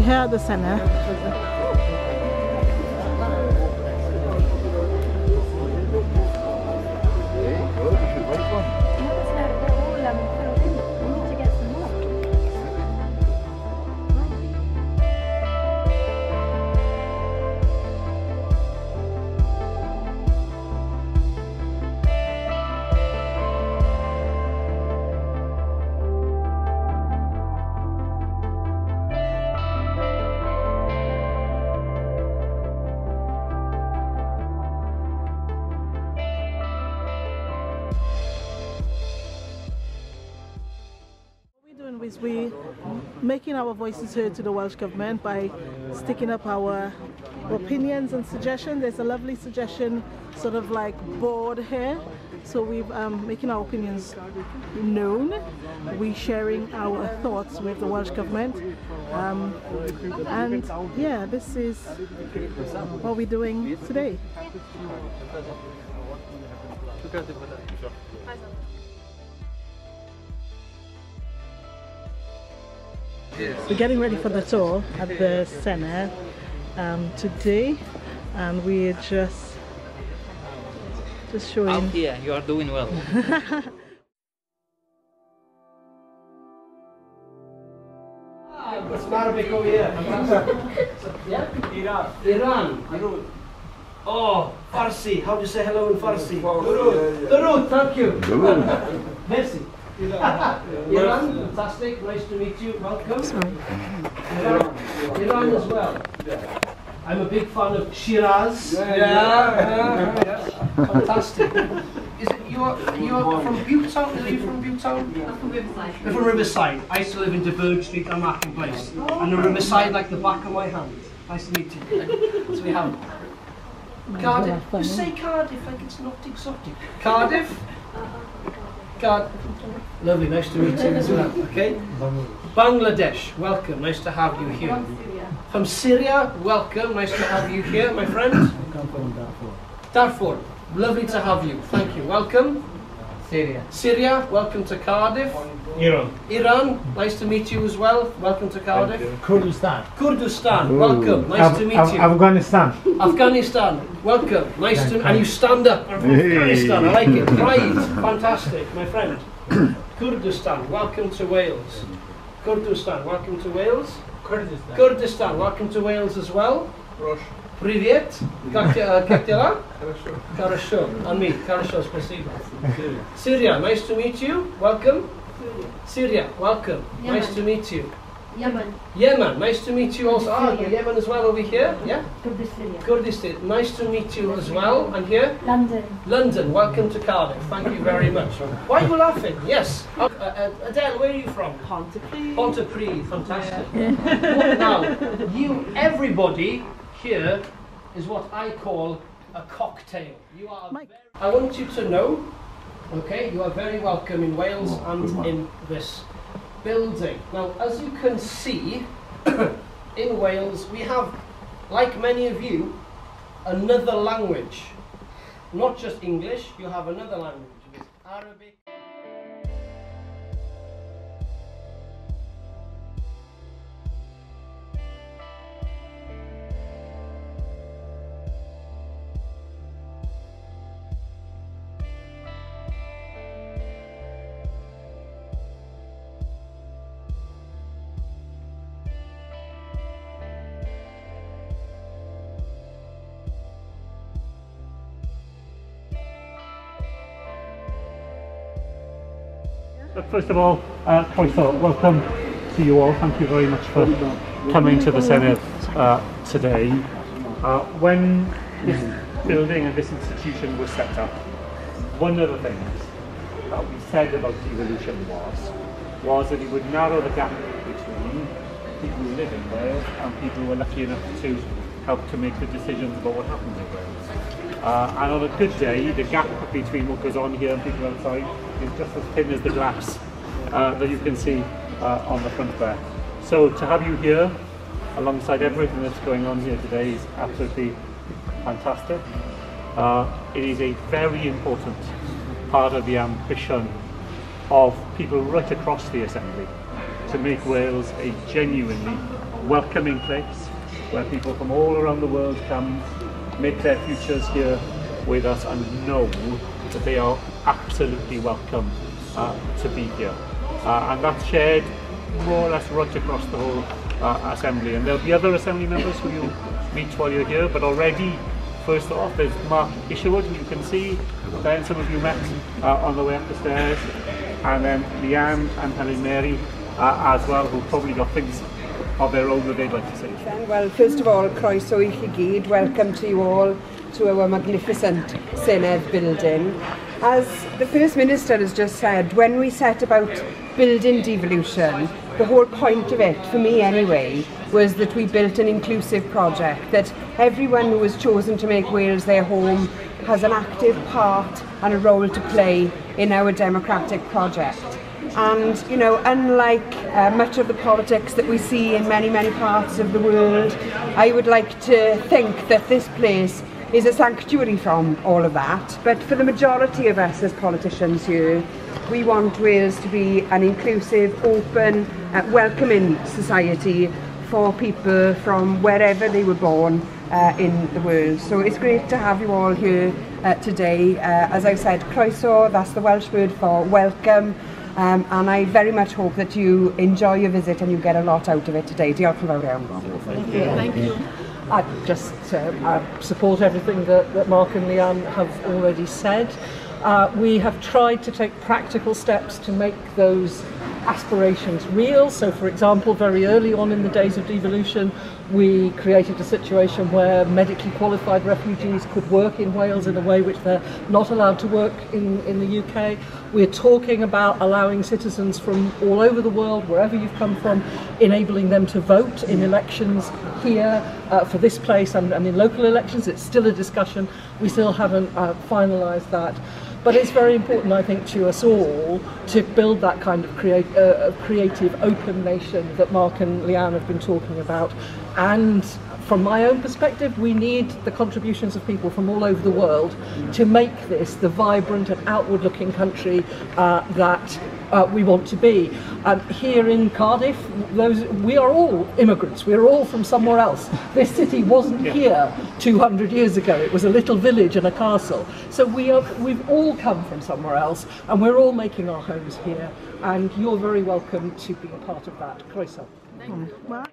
here at the Senedd. Is we making our voices heard to the Welsh Government by sticking up our opinions and suggestions. There's a lovely suggestion sort of like board here, so we've making our opinions known. We sharing our thoughts with the Welsh Government, and yeah, this is what we're doing today. We're getting ready for the tour at the Senedd today, and we're just showing. Out here, you are doing well. What's Arabic over here? Yeah? Iran. Oh, Farsi. How do you say hello in Farsi? Darud, thank you. Merci. Iran, fantastic, nice to meet you, welcome. Iran as well. I'm a big fan of Shiraz. Fantastic. Is it you're from Bowden? Are you from Bowden? I'm from Riverside. You're from Riverside. I used to live in Deburgh Street and Market Place. And the Riverside like the back of my hand. Nice to meet you. So we have Cardiff. You say Cardiff like it's not exotic. Cardiff? Lovely, nice to meet you as well. Okay. Bangladesh, welcome, nice to have you here. From Syria, welcome, nice to have you here, my friend. Darfur, lovely to have you. Thank you. Welcome. Syria, welcome to Cardiff. Iran, nice to meet you as well. Welcome to Cardiff. Kurdistan, welcome. Nice to meet you. Afghanistan, welcome. Nice to and you stand up. I'm from Afghanistan. I like it. Right, fantastic, my friend. Kurdistan, welcome to Wales. Kurdistan, welcome to Wales. Kurdistan, welcome to Wales as well. Привет. Как дела? Хорошо. And me. Хорошо, спасибо. Syria, nice to meet you. Welcome. Syria, welcome. Yemen. Nice to meet you. Yemen, nice to meet you also. Ah, Yemen as well over here. Yeah. Kurdistan, nice to meet you as well. And here? London, welcome to Cardiff. Thank you very much. Why are you laughing? Yes. Adele, where are you from? Pontypridd, fantastic. Yeah. Now, everybody here is what I call a cocktail. You are. I want you to know, okay, you are very welcome in Wales and in this building. Now, as you can see, in Wales we have, like many of you, another language. Not just English, you have another language, which is Arabic. First of all, croeso, welcome to you all. Thank you very much for coming to the Senedd today. When this building and this institution was set up, one of the things that we said about devolution was that it would narrow the gap between people who live in Wales and people who are lucky enough to help to make the decisions about what happens in Wales. And on a good day, the gap between what goes on here and people outside is just as thin as the glass that you can see on the front there. So to have you here alongside everything that's going on here today is absolutely fantastic. It is a very important part of the ambition of people right across the Assembly to make Wales a genuinely welcoming place where people from all around the world come, make their futures here with us, and know that they are absolutely welcome to be here. And that's shared more or less right across the whole assembly. And there'll be other assembly members who you'll meet while you're here, but already, first off, there's Mark Isherwood, who you can see, then some of you met on the way up the stairs, and then Leanne and Helen Mary as well, who've probably got things of their own that they'd like to say. Well, first of all, croeso I chi gyd, welcome to you all to our magnificent Senedd building. As the First Minister has just said, when we set about building devolution, the whole point of it, for me anyway, was that we built an inclusive project, that everyone who was chosen to make Wales their home has an active part and a role to play in our democratic project. And, you know, unlike much of the politics that we see in many, many parts of the world, I would like to think that this place is a sanctuary from all of that. But for the majority of us as politicians here, we want Wales to be an inclusive, open, welcoming society for people from wherever they were born in the world. So it's great to have you all here today. As I said, croeso, that's the Welsh word for welcome. And I very much hope that you enjoy your visit and you get a lot out of it today. Diolch yn fawr iawn. Thank you. Thank you. I just support everything that Mark and Leanne have already said. We have tried to take practical steps to make those aspirations real. So, for example, very early on in the days of devolution, we created a situation where medically qualified refugees could work in Wales in a way which they're not allowed to work in the UK. We're talking about allowing citizens from all over the world, wherever you've come from, enabling them to vote in elections here for this place and in local elections. It's still a discussion. We still haven't finalised that. But it's very important, I think, to us all to build that kind of creative, open nation that Mark and Leanne have been talking about. And from my own perspective, we need the contributions of people from all over the world to make this the vibrant and outward-looking country that we want to be. Here in Cardiff, we are all immigrants. We are all from somewhere else. This city wasn't here 200 years ago. It was a little village and a castle. So we've all come from somewhere else, and we're all making our homes here. And you're very welcome to be a part of that. Croeso. Thank you. Mark?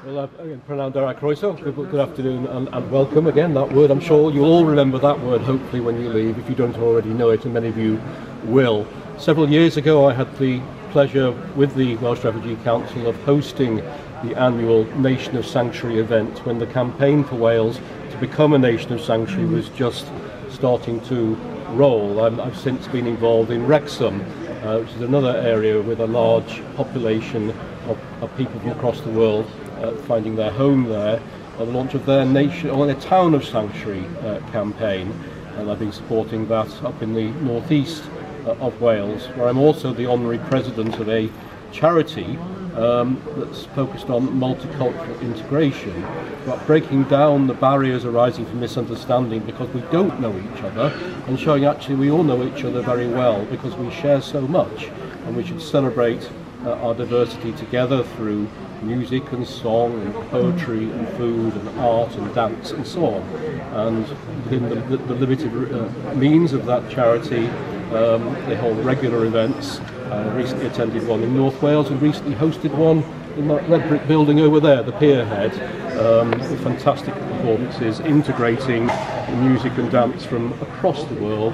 Well, again, Pranam Dara Croeso. Good afternoon and welcome again. That word, I'm sure you'll all remember that word, hopefully, when you leave, if you don't already know it, and many of you will. Several years ago, I had the pleasure with the Welsh Refugee Council of hosting the annual Nation of Sanctuary event when the campaign for Wales to become a Nation of Sanctuary was just starting to roll. I've since been involved in Wrexham, which is another area with a large population of people from across the world finding their home there, the launch of their nation or their town of sanctuary campaign, and I've been supporting that up in the northeast of Wales, where I'm also the honorary president of a charity that's focused on multicultural integration, about breaking down the barriers arising from misunderstanding because we don't know each other, and showing actually we all know each other very well because we share so much, and we should celebrate our diversity together through music and song and poetry and food and art and dance and so on. And within the limited means of that charity, they hold regular events. Recently attended one in North Wales and recently hosted one in that red brick building over there, the Pierhead, with fantastic performances integrating music and dance from across the world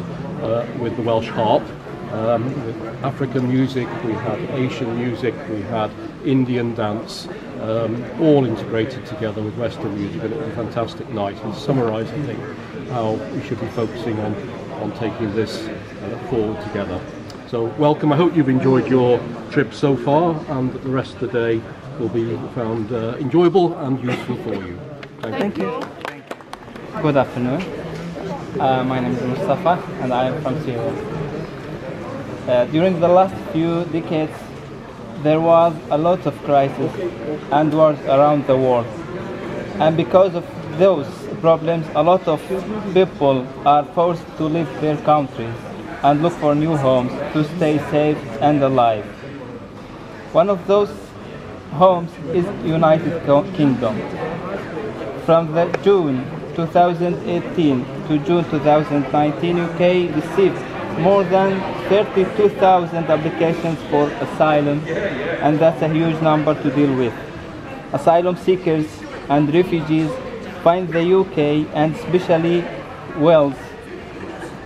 with the Welsh harp. With African music, we had Asian music, we had Indian dance, all integrated together with Western music, and it was a fantastic night and summarised, I think, how we should be focusing on taking this forward together. So welcome, I hope you've enjoyed your trip so far and that the rest of the day will be found enjoyable and useful for you. Thank you. Good afternoon, my name is Mustafa and I am from Syria. During the last few decades, there was a lot of crisis and wars around the world. And because of those problems, a lot of people are forced to leave their countries and look for new homes to stay safe and alive. One of those homes is United Kingdom. From the June 2018 to June 2019, UK received more than 32,000 applications for asylum, and that's a huge number to deal with. Asylum seekers and refugees find the UK, and especially Wales,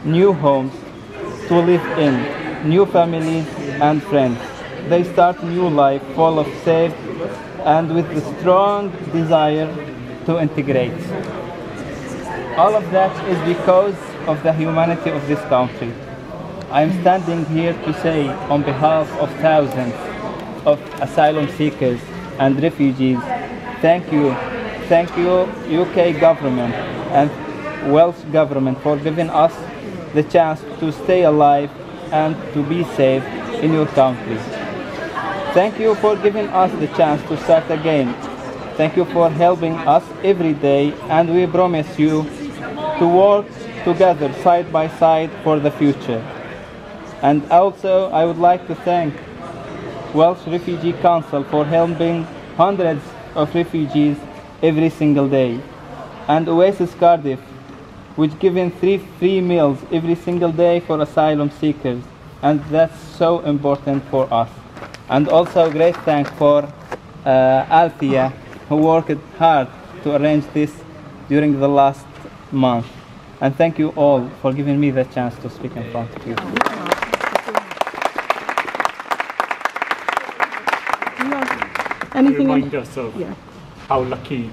new homes to live in, new families and friends. They start a new life full of safe and with the strong desire to integrate. All of that is because of the humanity of this country. I am standing here to say, on behalf of thousands of asylum seekers and refugees, thank you UK government and Welsh government for giving us the chance to stay alive and to be safe in your country. Thank you for giving us the chance to start again. Thank you for helping us every day, and we promise you to work together side by side for the future. And also I would like to thank Welsh Refugee Council for helping hundreds of refugees every single day, and Oasis Cardiff, which giving 3 free meals every single day for asylum seekers, and that's so important for us. And also great thanks for Althea, who worked hard to arrange this during the last month. And thank you all for giving me the chance to speak in front of you. Anything remind us of how lucky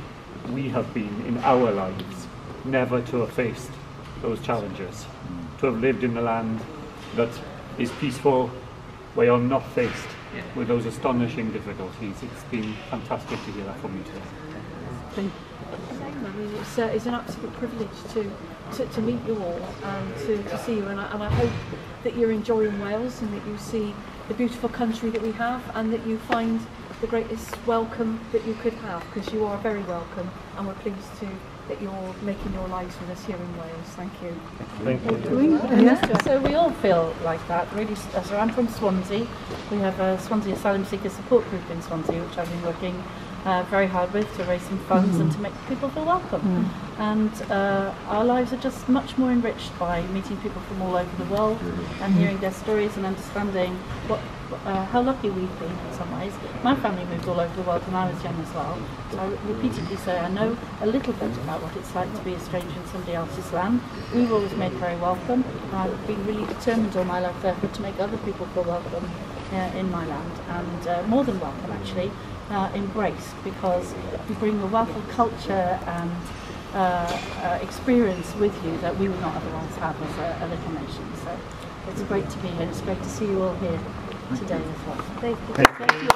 we have been in our lives never to have faced those challenges, to have lived in a land that is peaceful, where you're not faced with those astonishing difficulties. It's been fantastic to hear that from you today. It's an absolute privilege to meet you all and to see you, and I hope that you're enjoying Wales and that you see the beautiful country that we have, and that you find the greatest welcome that you could have, because you are very welcome, and we're pleased that you're making your lives with us here in Wales. Thank you. Thank you. Yeah. So we all feel like that, really. So I'm from Swansea. We have a Swansea Asylum Seeker Support Group in Swansea, which I've been working very hard with to raise some funds and to make people feel welcome. And our lives are just much more enriched by meeting people from all over the world and hearing their stories and understanding how lucky we've been in some ways. My family moved all over the world when I was young as well, so I repeatedly say I know a little bit about what it's like to be a stranger in somebody else's land. We were always made very welcome, and I've been really determined all my life therefore to make other people feel welcome in my land, and more than welcome actually, embraced, because you bring a wealth of culture and experience with you that we would not otherwise have as a little nation. So it's great to be here. It's great to see you all here today as well. Thank you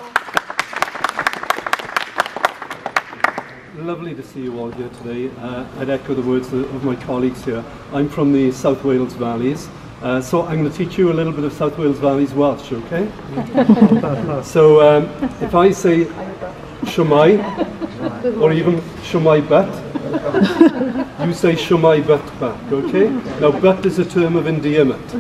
all. Lovely to see you all here today. I'd echo the words of my colleagues here. I'm from the South Wales Valleys, so I'm going to teach you a little bit of South Wales Valleys Welsh, okay? So if I say Shwmai, or even Shwmai Bat, you say Shwmai Bat back, okay? Now Bat is a term of endearment.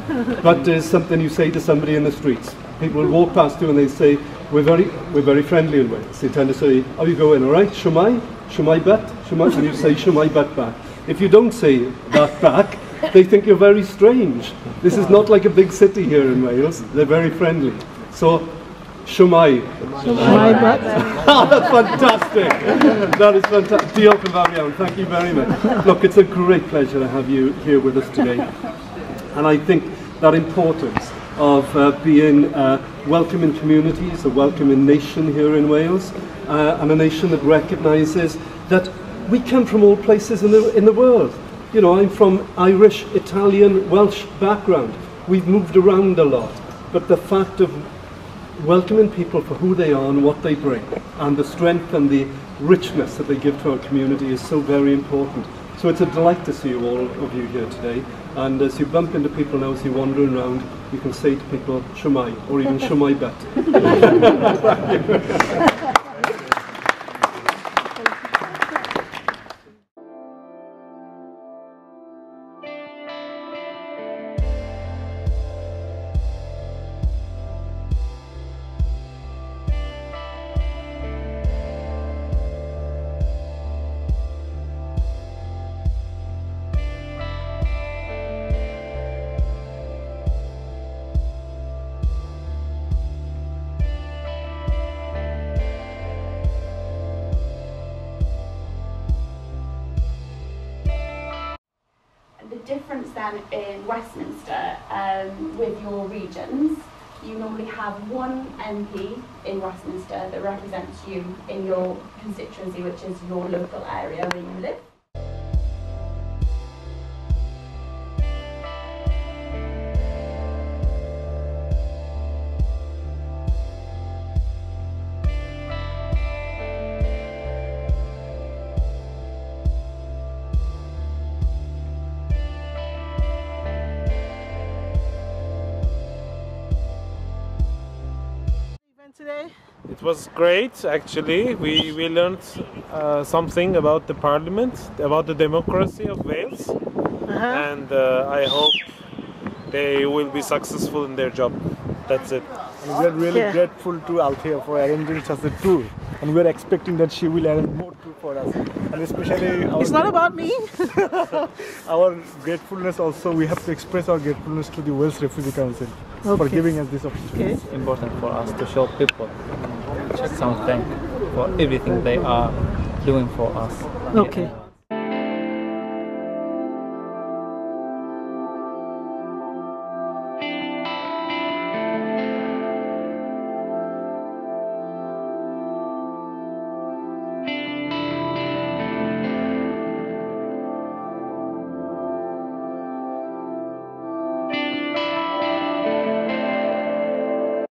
Bat is something you say to somebody in the streets. People will walk past you and they say, we're very friendly in Wales. They tend to say, how you going, all right? Shwmai? Shwmai Bat? Shwmai? And you say Shwmai Bat back. If you don't say that back, they think you're very strange. This is not like a big city here in Wales. They're very friendly. So, Shwmai. Shwmai Bat. That's fantastic. That is fantastic. Diolch yn fawr iawn. Thank you very much. Look, it's a great pleasure to have you here with us today. And I think that importance of being welcoming communities, a welcoming nation here in Wales, and a nation that recognises that we come from all places in the world. You know, I'm from Irish, Italian, Welsh background. We've moved around a lot, but the fact of welcoming people for who they are and what they bring, and the strength and the richness that they give to our community is so very important. So it's a delight to see all of you here today. And as you bump into people now, as you're wandering around, you can say to people, Shwmai, or even Shwmai Bet. difference then in Westminster with your regions, you normally have one MP in Westminster that represents you in your constituency, which is your local area where you live. Today? It was great, actually. We learned something about the parliament, about the democracy of Wales, and I hope they will be successful in their job. That's it. And we are really grateful to Althea for arranging such a tour, and we are expecting that she will arrange more tour for us, and especially it's not about me. Our gratefulness also, we have to express our gratefulness to the Welsh Refugee Council for giving us this opportunity. It's important for us to show people something for everything they are doing for us. Okay.